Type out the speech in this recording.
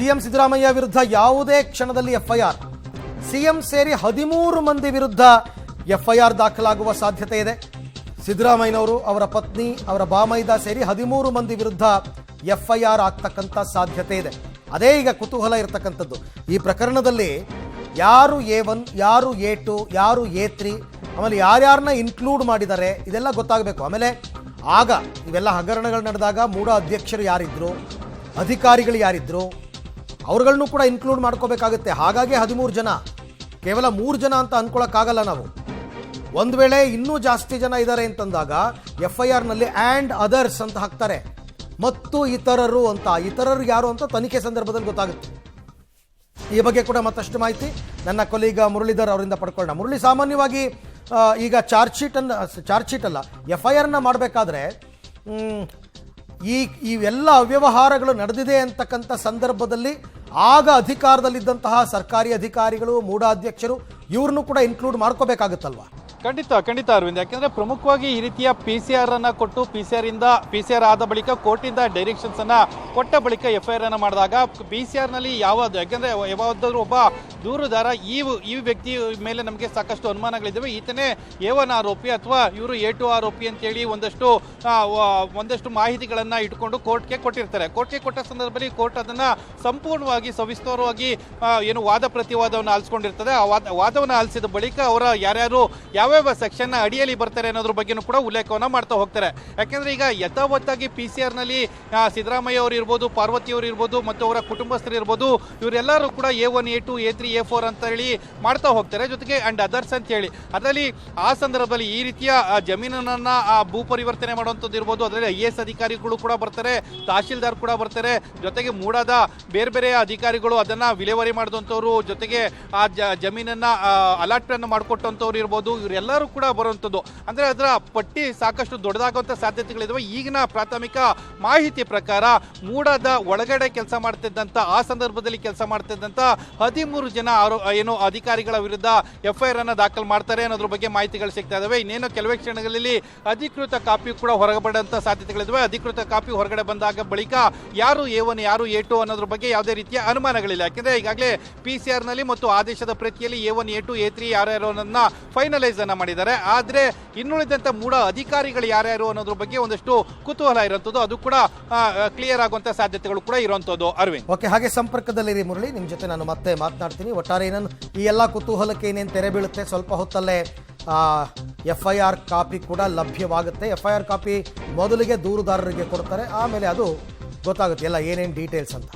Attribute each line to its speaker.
Speaker 1: CM Siddaramaiah ವಿರುದ್ಧ ಯಾವುದೇ ಕ್ಷಣದಲ್ಲಿ ಎಫ್ಐಆರ್, ಸಿಎಂ ಸೇರಿ 13 ಮಂದಿ ವಿರುದ್ಧ ಎಫ್ಐಆರ್ ದಾಖಲಾಗುವ ಸಾಧ್ಯತೆ ಇದೆ. ಸಿದ್ದರಾಮಯ್ಯನವರು, ಅವರ ಪತ್ನಿ, ಅವರ ಬಾಮೈದ ಸೇರಿ 13 ಮಂದಿ ವಿರುದ್ಧ ಎಫ್ಐಆರ್ ಆಗ್ತಕ್ಕಂಥ ಸಾಧ್ಯತೆ ಇದೆ. ಅದೇ ಈಗ ಕುತೂಹಲ ಇರತಕ್ಕಂಥದ್ದು. ಈ ಪ್ರಕರಣದಲ್ಲಿ ಯಾರು A1, ಯಾರು A2, ಯಾರು A3, ಆಮೇಲೆ ಯಾರ್ಯಾರನ್ನ ಇನ್ಕ್ಲೂಡ್ ಮಾಡಿದ್ದಾರೆ ಇದೆಲ್ಲ ಗೊತ್ತಾಗಬೇಕು. ಆಮೇಲೆ ಆಗ ಇವೆಲ್ಲ ಹಗರಣಗಳು ನಡೆದಾಗ ಮೂಡ ಅಧ್ಯಕ್ಷರು ಯಾರಿದ್ರು, ಅಧಿಕಾರಿಗಳು ಯಾರಿದ್ರು, ಅವ್ರುಗಳನ್ನೂ ಕೂಡ ಇನ್ಕ್ಲೂಡ್ ಮಾಡ್ಕೋಬೇಕಾಗುತ್ತೆ. ಹಾಗಾಗಿ 13 ಜನ, ಕೇವಲ 3 ಜನ ಅಂತ ಅಂದ್ಕೊಳ್ಳೋಕ್ಕಾಗಲ್ಲ ನಾವು. ಒಂದು ವೇಳೆ ಇನ್ನೂ ಜಾಸ್ತಿ ಜನ ಇದ್ದಾರೆ ಅಂತಂದಾಗ ಎಫ್ಐಆರ್ನಲ್ಲಿ ಆ್ಯಂಡ್ ಅದರ್ಸ್ ಅಂತ ಹಾಕ್ತಾರೆ, ಮತ್ತು ಇತರರು ಅಂತ. ಇತರರು ಯಾರು ಅಂತ ತನಿಖೆ ಸಂದರ್ಭದಲ್ಲಿ ಗೊತ್ತಾಗುತ್ತೆ. ಈ ಬಗ್ಗೆ ಕೂಡ ಮತ್ತಷ್ಟು ಮಾಹಿತಿ ನನ್ನ ಕೊಲೀಗ ಮುರಳೀಧರ್ ಅವರಿಂದ ಪಡ್ಕೊಳ್ಳೋಣ. ಮುರಳಿ, ಸಾಮಾನ್ಯವಾಗಿ ಈಗ ಚಾರ್ಜ್ ಶೀಟ್ ಅಲ್ಲ, ಎಫ್ಐಆರ್ನ ಮಾಡಬೇಕಾದ್ರೆ ಇವೆಲ್ಲ ಅವ್ಯವಹಾರಗಳು ನಡೆದಿದೆ ಅಂತಕ್ಕಂಥ ಸಂದರ್ಭದಲ್ಲಿ ಆಗ ಅಧಿಕಾರದಲ್ಲಿದ್ದಂತಹ ಸರ್ಕಾರಿ ಅಧಿಕಾರಿಗಳು, ಮೂಡ ಅಧ್ಯಕ್ಷರು ಇವ್ರನ್ನೂ ಕೂಡ ಇನ್ಕ್ಲೂಡ್ ಮಾಡ್ಕೋಬೇಕಾಗುತ್ತಲ್ವಾ?
Speaker 2: ಖಂಡಿತ ಅರವಿಂದ್. ಯಾಕೆಂದ್ರೆ ಪ್ರಮುಖವಾಗಿ ಈ ರೀತಿಯ PCR ಅನ್ನ ಕೊಟ್ಟು PCR ಆದ ಬಳಿಕ ಕೋರ್ಟಿಂದ ಡೈರೆಕ್ಷನ್ಸ್ ಅನ್ನ ಕೊಟ್ಟ ಬಳಿಕ FIR ಅನ್ನ ಮಾಡಿದಾಗ PCR ನಲ್ಲಿ ಯಾಕೆಂದ್ರೆ ಯಾವ್ದಾದ್ರು ಒಬ್ಬ ದೂರುದಾರ ಈ ವ್ಯಕ್ತಿ ಮೇಲೆ ನಮಗೆ ಸಾಕಷ್ಟು ಅನುಮಾನಗಳಿದ್ದಾವೆ, ಈತನೇ A1 ಆರೋಪಿ ಅಥವಾ ಇವರು A2 ಆರೋಪಿ ಅಂತೇಳಿ ಒಂದಷ್ಟು ಮಾಹಿತಿಗಳನ್ನ ಇಟ್ಕೊಂಡು ಕೋರ್ಟ್ಗೆ ಕೊಟ್ಟಿರ್ತಾರೆ. ಕೋರ್ಟ್ಗೆ ಕೊಟ್ಟ ಸಂದರ್ಭದಲ್ಲಿ ಕೋರ್ಟ್ ಅದನ್ನ ಸಂಪೂರ್ಣವಾಗಿ ಸವಿಸ್ತರವಾಗಿ ವಾದ ಪ್ರತಿವಾದವನ್ನು ಆಲಿಸ್ಕೊಂಡಿರ್ತದೆ. ಆ ವಾದವನ್ನು ಆಲಿಸಿದ ಬಳಿಕ ಅವರ ಯಾರ್ಯಾರು ಯಾವ್ಯಾವ ಸೆಕ್ಷನ್ ಅಡಿಯಲ್ಲಿ ಬರ್ತಾರೆ ಅನ್ನೋದ್ರ ಬಗ್ಗೆನೂ ಕೂಡ ಉಲ್ಲೇಖವನ್ನ ಮಾಡ್ತಾ ಹೋಗ್ತಾರೆ. ಯಾಕೆಂದ್ರೆ ಈಗ ಯಥಾವತ್ತಾಗಿ PCR ನಲ್ಲಿ ಸಿದ್ದರಾಮಯ್ಯ ಅವರು ಇರ್ಬೋದು, ಪಾರ್ವತಿ ಅವರು ಇರ್ಬೋದು, ಮತ್ತು ಅವರ ಕುಟುಂಬಸ್ಥರು ಇರ್ಬೋದು, ಇವರೆಲ್ಲರೂ ಕೂಡ A1, A2, A3, A4 ಅಂತ ಹೇಳಿ ಮಾಡ್ತಾ ಹೋಗ್ತಾರೆ. ಜೊತೆಗೆ ಅಂಡ್ ಅದರ್ಸ್ ಅಂತ ಹೇಳಿ ಅದರಲ್ಲಿ ಆ ಸಂದರ್ಭದಲ್ಲಿ ಈ ರೀತಿಯ ಜಮೀನನ್ನ ಭೂ ಪರಿವರ್ತನೆ ಮಾಡುವಂಥದ್ದು ಇರ್ಬೋದು, ಅದರಲ್ಲಿ IAS ಅಧಿಕಾರಿಗಳು ಕೂಡ ಬರ್ತಾರೆ, ತಹಶೀಲ್ದಾರ್ ಕೂಡ ಬರ್ತಾರೆ, ಜೊತೆಗೆ ಮೂಡಾದ ಬೇರೆ ಅಧಿಕಾರಿಗಳು ಅದನ್ನ ವಿಲೇವಾರಿ ಮಾಡಿದಂಥವ್ರು, ಜೊತೆಗೆ ಆ ಜಮೀನನ್ನ ಅಲಾಟ್ಮೆಂಟ್ ಮಾಡಿಕೊಟ್ಟಂಥವ್ರು ಇರ್ಬೋದು, ಇವರೆಲ್ಲರೂ ಕೂಡ ಬರುವಂಥದ್ದು. ಅಂದ್ರೆ ಅದರ ಪಟ್ಟಿ ಸಾಕಷ್ಟು ದೊಡ್ಡದಾಗುವಂಥ ಸಾಧ್ಯತೆಗಳಿದಾವೆ. ಈಗಿನ ಪ್ರಾಥಮಿಕ ಮಾಹಿತಿ ಪ್ರಕಾರ ಮೂಡಾದ ಒಳಗಡೆ ಕೆಲಸ ಮಾಡ್ತಿದ್ದಂಥ, ಆ ಸಂದರ್ಭದಲ್ಲಿ ಕೆಲಸ ಮಾಡ್ತಿದ್ದಂಥ 13 ಜನ ಅಧಿಕಾರಿಗಳ ವಿರುದ್ಧ FIR ಅನ್ನ ದಾಖಲು ಮಾಡ್ತಾರೆ ಅನ್ನೋದ್ರ ಬಗ್ಗೆ ಮಾಹಿತಿಗಳು ಸಿಗ್ತಾ ಇದಾವೆ. ಇನ್ನೇನು ಕೆಲವೇ ಕ್ಷಣಗಳಲ್ಲಿ ಅಧಿಕೃತ ಕಾಪಿ ಕೂಡ ಹೊರಗೆ ಬರುವಂತ ಸಾಧ್ಯತೆಗಳಿದಾವೆ. ಅಧಿಕೃತ ಕಾಪಿ ಹೊರಗಡೆ ಬಂದಾಗ ಬಳಿಕ ಯಾರು A1, ಯಾರು A2 ಅನ್ನೋದ್ರ ಬಗ್ಗೆ ಯಾವುದೇ ರೀತಿಯ ಅನುಮಾನಗಳಿಲ್ಲ. ಯಾಕೆಂದ್ರೆ ಈಗಾಗಲೇ PCR ನಲ್ಲಿ ಮತ್ತು ಆದೇಶದ ಪ್ರತಿಯಲ್ಲಿ A1, A2, A3 ಯಾರ್ಯಾರು ಅನ್ನೋದನ್ನ ಫೈನಲೈಸ್ ಅನ್ನ ಮಾಡಿದ್ದಾರೆ. ಆದ್ರೆ ಇನ್ನುಳಿದಂತ ಮೂಡ ಅಧಿಕಾರಿಗಳು ಯಾರ್ಯಾರು ಅನ್ನೋದ್ರ ಬಗ್ಗೆ ಒಂದಷ್ಟು ಕುತೂಹಲ ಇರುವಂತದ್ದು, ಅದು ಕೂಡ ಕ್ಲಿಯರ್ ಆಗುವಂತ ಸಾಧ್ಯತೆಗಳು ಕೂಡ ಇರುವಂತದ್ದು. ಅರವಿಂದ್,
Speaker 1: ಓಕೆ, ಹಾಗೆ ಸಂಪರ್ಕದಲ್ಲಿರಿ ಮುರಳಿ, ನಿಮ್ ಜೊತೆ ನಾನು ಮತ್ತೆ ಮಾತನಾಡ್ತೀನಿ. ಒಟ್ಟಾರೆ ಈ ಎಲ್ಲ ಕುತೂಹಲಕ್ಕೆ ಏನೇನು ತೆರೆ ಬೀಳುತ್ತೆ, ಸ್ವಲ್ಪ ಹೊತ್ತಲ್ಲೇ FIR ಕಾಪಿ ಕೂಡ ಲಭ್ಯವಾಗುತ್ತೆ. FIR ಕಾಪಿ ಮೊದಲಿಗೆ ದೂರುದಾರರಿಗೆ ಕೊಡ್ತಾರೆ, ಆಮೇಲೆ ಅದು ಗೊತ್ತಾಗುತ್ತೆ ಎಲ್ಲ ಏನೇನು ಡೀಟೇಲ್ಸ್ ಅಂತ.